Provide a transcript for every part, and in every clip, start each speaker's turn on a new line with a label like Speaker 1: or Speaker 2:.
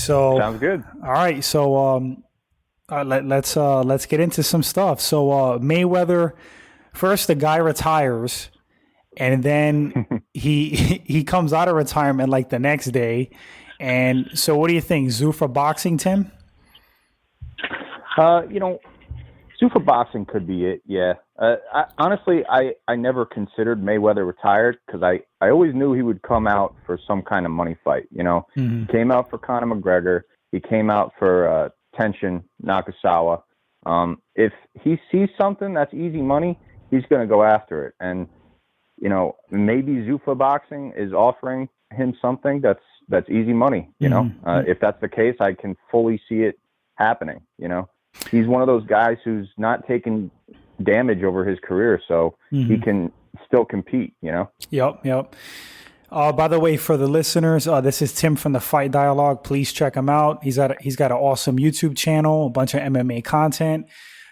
Speaker 1: So
Speaker 2: Sounds good.
Speaker 1: all right, so let's get into some stuff. So Mayweather, first the guy retires, and then he he comes out of retirement like the next day. And so, what do you think, Zuffa boxing, Tim?
Speaker 2: You know, Super boxing could be it. Yeah. Honestly, I never considered Mayweather retired because I always knew he would come out for some kind of money fight. You know,
Speaker 1: Hmm.
Speaker 2: he came out for Conor McGregor. He came out for Tenshin Nakasawa. If he sees something that's easy money, he's going to go after it. And you know, maybe Zuffa boxing is offering him something that's easy money. You know, if that's the case, I can fully see it happening. You know, he's one of those guys who's not taking damage over his career, so he can still compete. You know.
Speaker 1: Yep, yep. By the way, for the listeners, this is Tim from the Fight Dialogue. Please check him out. He's got an awesome YouTube channel, a bunch of MMA content.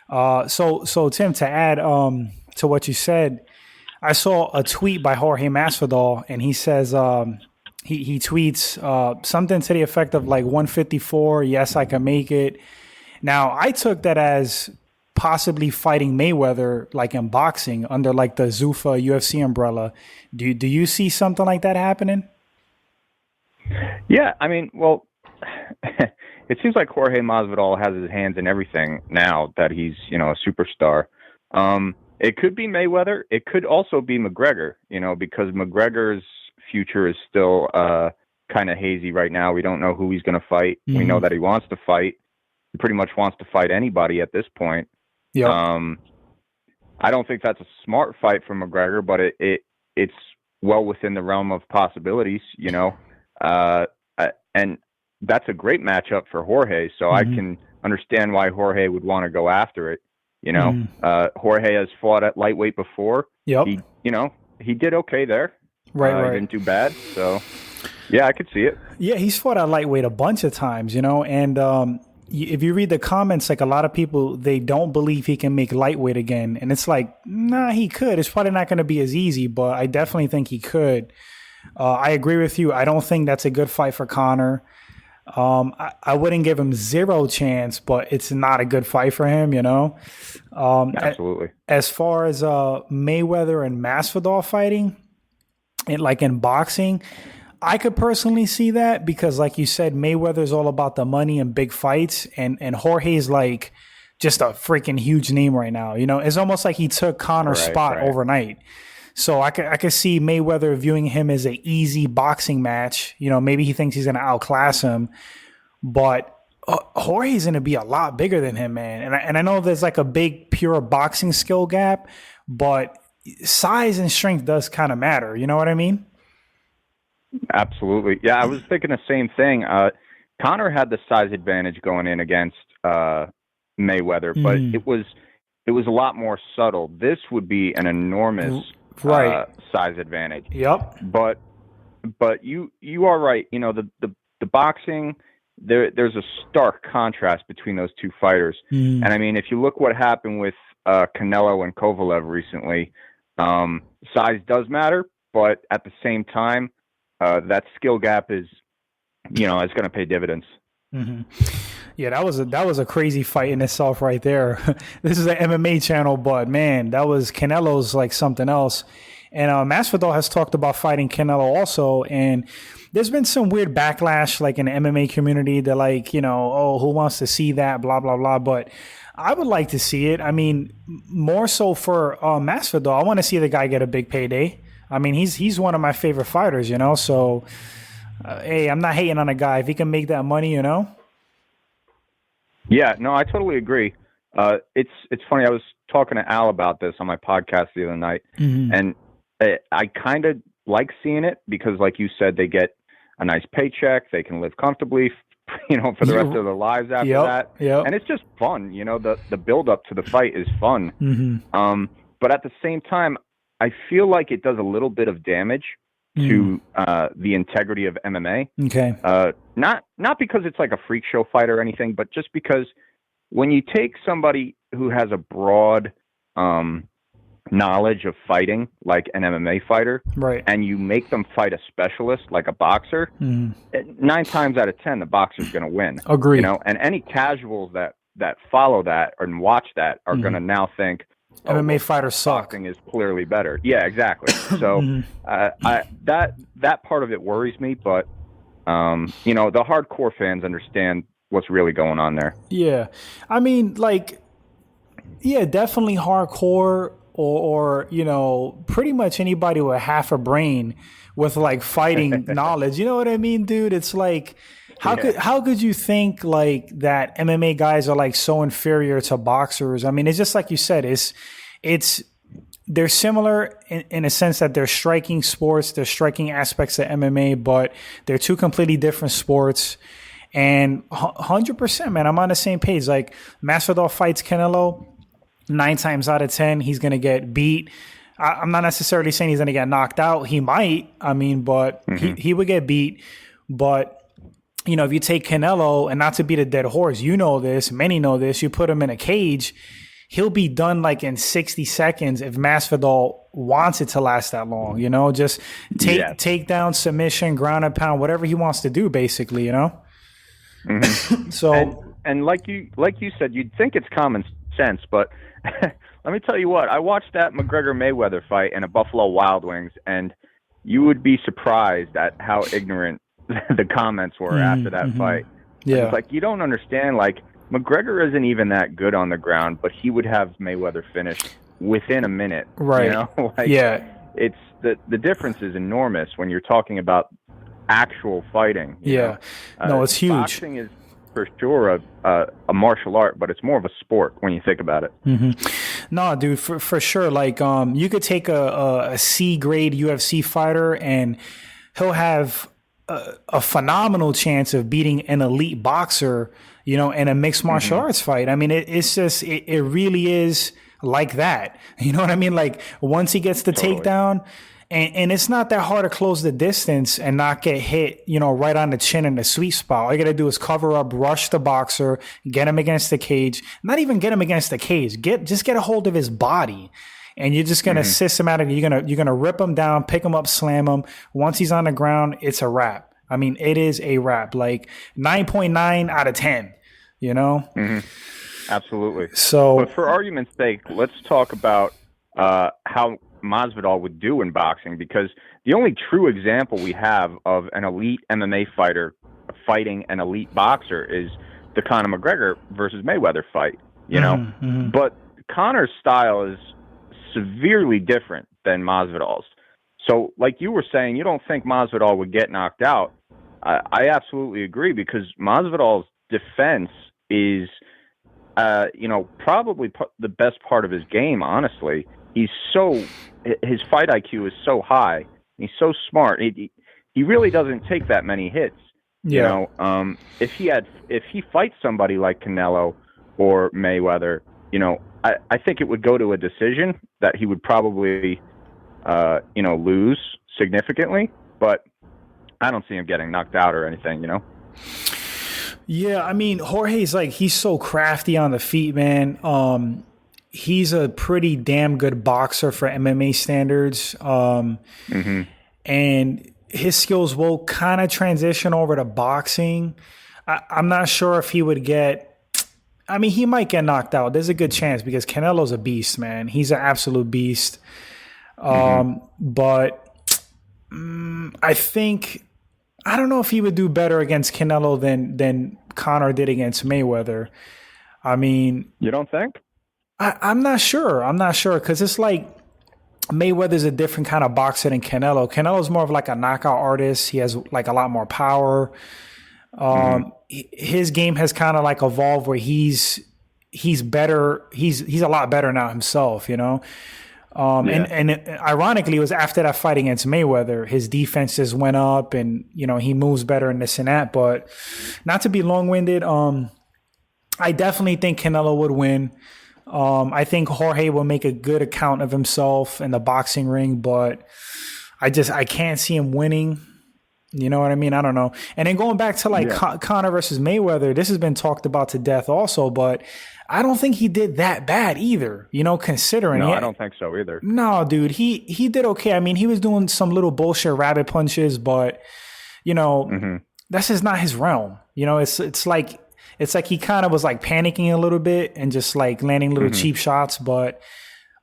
Speaker 1: So Tim, to add to what you said, I saw a tweet by Jorge Masvidal, and he says he tweets something to the effect of like 154. Yes, I can make it. Now, I took that as possibly fighting Mayweather, like in boxing, under like the Zuffa UFC umbrella. Do you see something like that happening?
Speaker 2: Yeah, I mean, well, it seems like Jorge Masvidal has his hands in everything now that he's, you know, a superstar. It could be Mayweather. It could also be McGregor, you know, because McGregor's future is still kind of hazy right now. We don't know who he's going to fight. We know that he wants to fight. He pretty much wants to fight anybody at this point.
Speaker 1: Yeah.
Speaker 2: I don't think that's a smart fight for McGregor, but it's well within the realm of possibilities, you know. And that's a great matchup for Jorge, so I can understand why Jorge would want to go after it. You know, Jorge has fought at lightweight before.
Speaker 1: Yep.
Speaker 2: He did okay there.
Speaker 1: Right.
Speaker 2: He didn't do bad. So, yeah, I could see it.
Speaker 1: Yeah, he's fought at lightweight a bunch of times, you know, and if you read the comments, like a lot of people, they don't believe he can make lightweight again. And it's like, nah, he could. It's probably not going to be as easy, but I definitely think he could. I agree with you. I don't think that's a good fight for Conor. I wouldn't give him zero chance, but it's not a good fight for him, you know?
Speaker 2: Absolutely.
Speaker 1: As far as Mayweather and Masvidal fighting, like in boxing, I could personally see that because, like you said, Mayweather's all about the money and big fights, and Jorge's like just a freaking huge name right now. You know, it's almost like he took Conor's spot overnight. So I could see Mayweather viewing him as an easy boxing match. You know, maybe he thinks he's going to outclass him, but Jorge's going to be a lot bigger than him, man. And I know there's like a big pure boxing skill gap, but size and strength does kind of matter. You know what I mean?
Speaker 2: Absolutely. Yeah, I was thinking the same thing. Conor had the size advantage going in against Mayweather, but it was a lot more subtle. This would be an enormous size advantage.
Speaker 1: Yep.
Speaker 2: But you are right. You know, the boxing, there's a stark contrast between those two fighters. And I mean, if you look what happened with Canelo and Kovalev recently, size does matter, but at the same time, that skill gap is going to pay dividends.
Speaker 1: Yeah, that was a crazy fight in itself right there. This is an MMA channel, but man, that was Canelo's like something else. And Masvidal has talked about fighting Canelo also, and there's been some weird backlash like in the MMA community. They're like, oh, who wants to see that, blah, blah, blah. But I would like to see it. I mean, more so for Masvidal. I want to see the guy get a big payday. I mean, he's one of my favorite fighters, so hey, I'm not hating on a guy. If he can make that money,
Speaker 2: Yeah, no, I totally agree. It's funny. I was talking to Al about this on my podcast the other night, and I kind of like seeing it because, like you said, they get a nice paycheck. They can live comfortably, for the rest of their lives after that. And it's just fun. The build up to the fight is fun. But at the same time, I feel like it does a little bit of damage to the integrity of MMA.
Speaker 1: Okay.
Speaker 2: Not because it's like a freak show fight or anything, but just because when you take somebody who has a broad knowledge of fighting like an MMA fighter,
Speaker 1: right,
Speaker 2: and you make them fight a specialist like a boxer, 9 times out of 10 the boxer's going to win.
Speaker 1: Agree.
Speaker 2: And any casuals that follow that and watch that are going to now think
Speaker 1: MMA fighters suck.
Speaker 2: Boxing is clearly better. Yeah, exactly. So that part of it worries me, but the hardcore fans understand what's really going on there.
Speaker 1: Yeah, I mean, definitely hardcore. Or pretty much anybody with half a brain with fighting knowledge. You know what I mean, dude? It's how could you think that MMA guys are so inferior to boxers? I mean, it's just like you said. They're similar in a sense that they're striking sports. They're striking aspects of MMA, but they're two completely different sports. And 100%, man, I'm on the same page. Masvidal fights Canelo. 9 times out of 10, he's going to get beat. I'm not necessarily saying he's going to get knocked out. He might, but he would get beat. But, if you take Canelo, and not to beat a dead horse, many know this, you put him in a cage, he'll be done in 60 seconds if Masvidal wants it to last that long, just take down, submission, ground and pound, whatever he wants to do, basically, So,
Speaker 2: and like you said, you'd think it's common sense, but let me tell you what, I watched that McGregor-Mayweather fight in a Buffalo Wild Wings, and you would be surprised at how ignorant the comments were after that fight.
Speaker 1: Yeah.
Speaker 2: It's you don't understand, McGregor isn't even that good on the ground, but he would have Mayweather finished within a minute.
Speaker 1: Right.
Speaker 2: It's the difference is enormous when you're talking about actual fighting.
Speaker 1: It's huge.
Speaker 2: Boxing is for sure a martial art, but it's more of a sport when you think about it.
Speaker 1: No, dude, for sure. You could take a C grade UFC fighter and he'll have a phenomenal chance of beating an elite boxer, in a mixed martial arts fight. I mean, it's just, it really is like that. You know what I mean? Once he gets the takedown, and it's not that hard to close the distance and not get hit, right on the chin in the sweet spot. All you got to do is cover up, rush the boxer, get him against the cage. Not even get him against the cage. Just get a hold of his body. And you're just going to systematically, you're going to rip him down, pick him up, slam him. Once he's on the ground, it's a wrap. I mean, it is a wrap. 9.9 out of 10,
Speaker 2: Absolutely.
Speaker 1: So,
Speaker 2: but for argument's sake, let's talk about how Masvidal would do in boxing, because the only true example we have of an elite MMA fighter fighting an elite boxer is the Conor McGregor versus Mayweather fight, But Conor's style is severely different than Masvidal's. So, like you were saying, you don't think Masvidal would get knocked out. I absolutely agree, because Masvidal's defense is, probably the best part of his game, honestly. His fight IQ is so high. He's so smart. He really doesn't take that many hits. If he fights somebody like Canelo or Mayweather, I think it would go to a decision that he would probably, lose significantly. But I don't see him getting knocked out or anything,
Speaker 1: Yeah, I mean, Jorge's he's so crafty on the feet, man. He's a pretty damn good boxer for MMA standards. And his skills will kind of transition over to boxing. I'm not sure if he would he might get knocked out. There's a good chance, because Canelo's a beast, man. He's an absolute beast. But I don't know if he would do better against Canelo than Conor did against Mayweather. I mean,
Speaker 2: you don't think?
Speaker 1: I'm not sure. Because it's Mayweather's a different kind of boxer than Canelo. Canelo's more of a knockout artist. He has a lot more power. His game has kind of evolved where he's better. He's a lot better now himself, And ironically, it was after that fight against Mayweather, his defense just went up, and he moves better and this and that. But not to be long-winded, I definitely think Canelo would win. I think Jorge will make a good account of himself in the boxing ring, but I can't see him winning. You know what I mean? I don't know. And then going back to like Conor versus Mayweather, this has been talked about to death also, but I don't think he did that bad either, you know, considering
Speaker 2: No,
Speaker 1: it.
Speaker 2: I don't think so either.
Speaker 1: No, dude, he did okay. I mean, he was doing some little bullshit rabbit punches, but you know, that's just not his realm. You know, it's like he kind of was like panicking a little bit and just like landing little cheap shots. But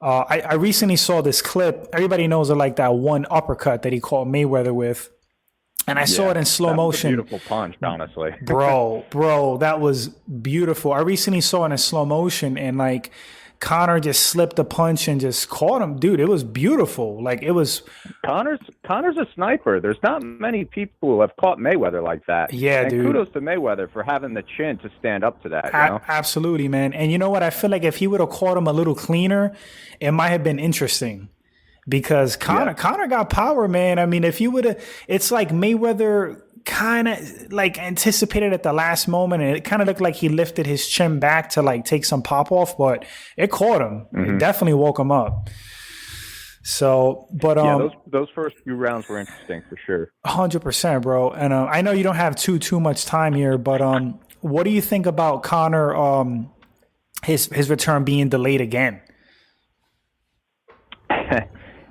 Speaker 1: I recently saw this clip. Everybody knows it like that one uppercut that he caught Mayweather with. And I saw it in slow motion.
Speaker 2: That was a beautiful punch, honestly.
Speaker 1: bro, that was beautiful. I recently saw it in slow motion, and like Conor just slipped a punch and just caught him. Dude, it was beautiful. Like it was.
Speaker 2: Connor's a sniper. There's not many people who have caught Mayweather like that.
Speaker 1: Yeah,
Speaker 2: and
Speaker 1: dude.
Speaker 2: Kudos to Mayweather for having the chin to stand up to that. You know?
Speaker 1: Absolutely, man. And you know what? I feel like if he would have caught him a little cleaner, it might have been interesting. Because Conor got power, man. I mean, if you would have, it's like Mayweather kind of like anticipated at the last moment, and it kind of looked like he lifted his chin back to like take some pop off, but it caught him. It definitely woke him up. So, but
Speaker 2: those first few rounds were interesting for sure.
Speaker 1: 100%, bro. And I know you don't have too much time here, but what do you think about Conor? His return being delayed again.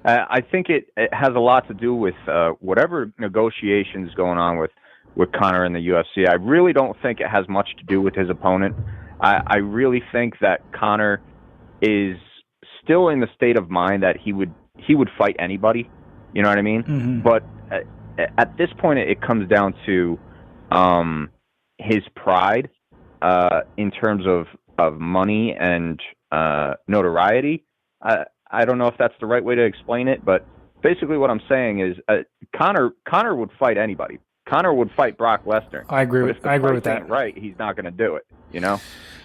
Speaker 2: I think it has a lot to do with whatever negotiations going on with Conor in the UFC. I really don't think it has much to do with his opponent. I really think that Conor is still in the state of mind that he would fight anybody. You know what I mean? But at this point, it comes down to his pride in terms of money and notoriety. I don't know if that's the right way to explain it, but basically what I'm saying is Conor would fight anybody. Conor would fight Brock Lesnar.
Speaker 1: I agree with that.
Speaker 2: Right, he's not going to do it. You know,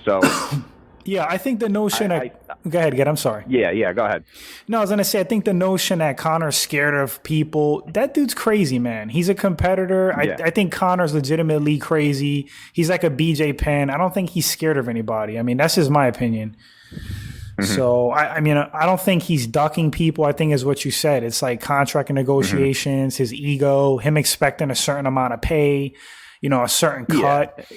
Speaker 2: so
Speaker 1: yeah, I think the notion. Go ahead, I'm sorry.
Speaker 2: Yeah, go ahead.
Speaker 1: No, I was going to say I think the notion that Conor's scared of people. That dude's crazy, man. He's a competitor. Yeah. I think Conor's legitimately crazy. He's like a BJ Penn. I don't think he's scared of anybody. I mean, that's just my opinion. So, I mean, I don't think he's ducking people. I think is what you said. It's like contract negotiations, his ego, him expecting a certain amount of pay, you know, a certain cut.
Speaker 2: Yeah.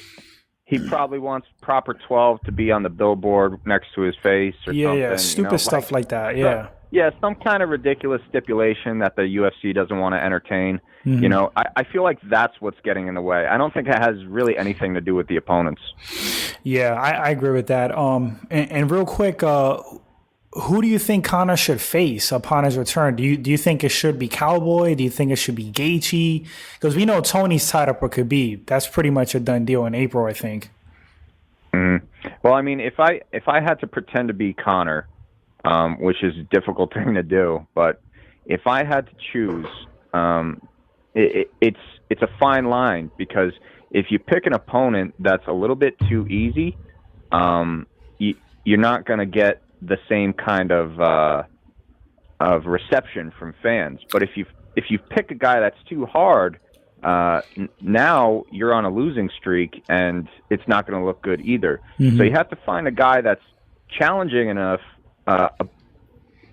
Speaker 2: He probably wants proper 12 to be on the billboard next to his face or something.
Speaker 1: Yeah, stupid stuff like that, yeah.
Speaker 2: Some kind of ridiculous stipulation that the UFC doesn't want to entertain. You know, I feel like that's what's getting in the way. I don't think it has really anything to do with the opponents.
Speaker 1: Yeah, I agree with that. And real quick, who do you think Conor should face upon his return? Do you think it should be Cowboy? Do you think it should be Gaethje? Because we know Tony's tied up with Khabib. That's pretty much a done deal in April, I think.
Speaker 2: Well, I mean, if I had to pretend to be Conor, which is a difficult thing to do, but if I had to choose, it's a fine line, because if you pick an opponent that's a little bit too easy, you're not going to get the same kind of reception from fans. But if you pick a guy that's too hard, now you're on a losing streak, and it's not going to look good either. So you have to find a guy that's challenging enough,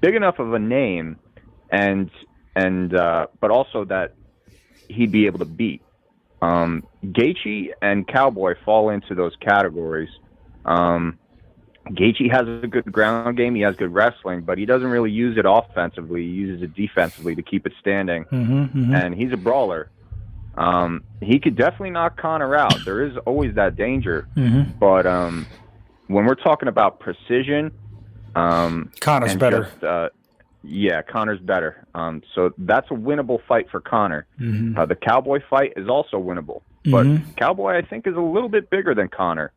Speaker 2: big enough of a name, and but also that he'd be able to beat. Gaethje and Cowboy fall into those categories. Gaethje has a good ground game. He has good wrestling, but he doesn't really use it offensively. He uses it defensively to keep it standing. And he's a brawler. He could definitely knock Conor out. There is always that danger. But when we're talking about precision,
Speaker 1: Conor's better.
Speaker 2: Conor's better. So that's a winnable fight for Conor. The Cowboy fight is also winnable. But Cowboy, I think, is a little bit bigger than Conor.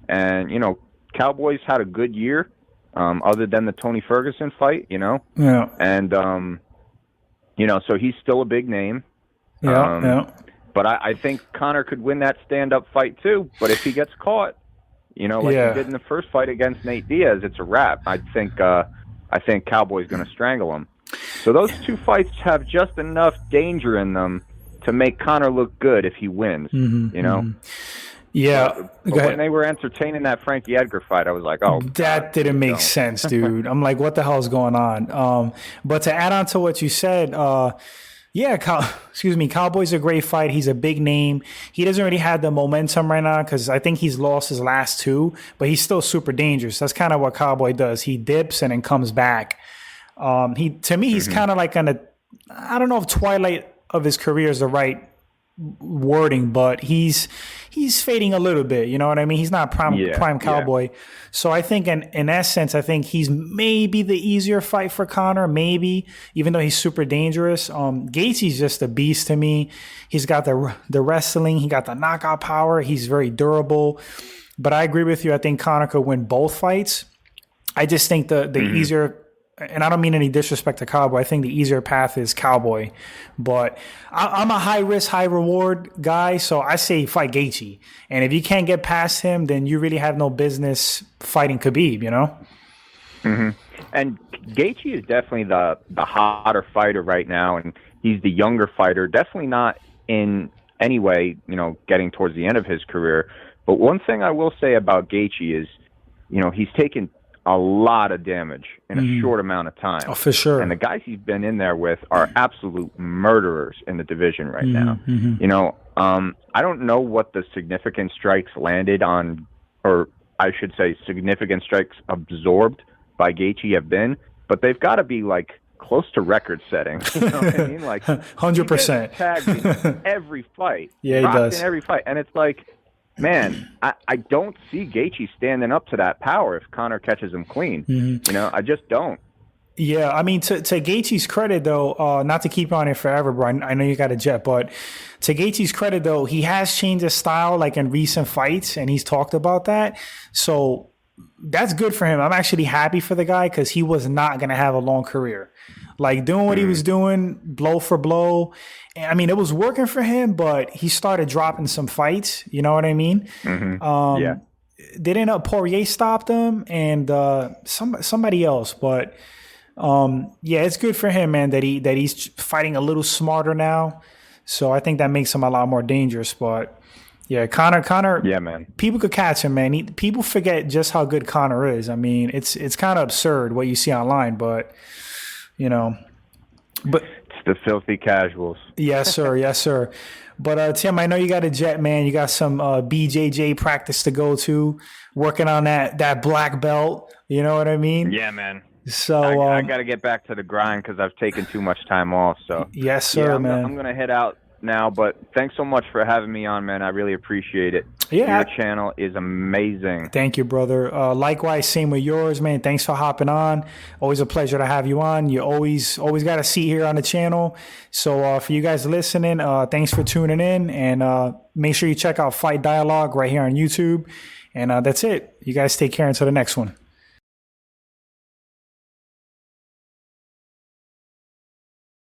Speaker 2: And, you know, Cowboy's had a good year, other than the Tony Ferguson fight, you know?
Speaker 1: Yeah.
Speaker 2: And, you know, so he's still a big name. But I think Conor could win that stand-up fight, too. But if he gets caught, you know, like he did in the first fight against Nate Diaz, it's a wrap. I think Cowboy's going to strangle him. So those two fights have just enough danger in them to make Conor look good if he wins, you know?
Speaker 1: Yeah.
Speaker 2: But when they were entertaining that Frankie Edgar fight, I was like, oh.
Speaker 1: That didn't make sense, dude. I'm like, what the hell is going on? But to add on to what you said, Yeah, excuse me. Cowboy's a great fight. He's a big name. He doesn't really have the momentum right now because I think he's lost his last two, but he's still super dangerous. That's kind of what Cowboy does. He dips and then comes back. He's kind of like on I don't know if twilight of his career is the right wording, but he's fading a little bit. You know what I mean? He's not prime Cowboy. Yeah. So I think in essence, I think he's maybe the easier fight for Conor, maybe, even though he's super dangerous. Gaethje's just a beast to me. He's got the wrestling, he got the knockout power, he's very durable. But I agree with you. I think Conor could win both fights. I just think the easier, and I don't mean any disrespect to Cowboy, I think the easier path is Cowboy. But I'm a high risk, high reward guy, so I say fight Gaethje. And if you can't get past him, then you really have no business fighting Khabib, you know?
Speaker 2: Mm-hmm. And Gaethje is definitely the hotter fighter right now, and he's the younger fighter. Definitely not in any way, getting towards the end of his career. But one thing I will say about Gaethje is, he's taken a lot of damage in a short amount of time.
Speaker 1: Oh, for sure.
Speaker 2: And the guys he's been in there with are absolute murderers in the division right now. I don't know what the significant strikes landed on, or I should say significant strikes absorbed by Gaethje have been, but they've got to be like close to record setting. You know what I mean? Like
Speaker 1: 100%.
Speaker 2: Tagged in every fight.
Speaker 1: Yeah, he does.
Speaker 2: In every fight. And it's like, man, I don't see Gaethje standing up to that power if Conor catches him clean. I just don't.
Speaker 1: Yeah, I mean, to Gaethje's credit, though, not to keep on it forever, bro. I know you got a jet, but to Gaethje's credit, though, he has changed his style, like in recent fights, and he's talked about that. So that's good for him. I'm actually happy for the guy because he was not going to have a long career. Like doing what he was doing, blow for blow. I mean, it was working for him, but he started dropping some fights. You know what I mean?
Speaker 2: Yeah.
Speaker 1: They didn't know Poirier stopped him and somebody else, but it's good for him, man. That he's fighting a little smarter now. So I think that makes him a lot more dangerous. But yeah, Conor. Yeah, man. People could catch him, man. People forget just how good Conor is. I mean, it's kind of absurd what you see online, but but
Speaker 2: it's the filthy casuals.
Speaker 1: Yes, sir. Yes, sir. But Tim, I know you got a jet, man. You got some BJJ practice to go to, working on that black belt. You know what I mean?
Speaker 2: Yeah, man.
Speaker 1: So
Speaker 2: I got to get back to the grind because I've taken too much time off. So
Speaker 1: yes, sir, man.
Speaker 2: I'm gonna head out now, but thanks so much for having me on, man. I really appreciate it.
Speaker 1: Yeah,
Speaker 2: your channel is amazing.
Speaker 1: Thank you, brother. Likewise, same with yours, man. Thanks for hopping on. Always a pleasure to have you on. You always got a seat here on the channel. So for you guys listening, thanks for tuning in, and make sure you check out Fight Dialogue right here on YouTube. And that's it. You guys take care until the next one.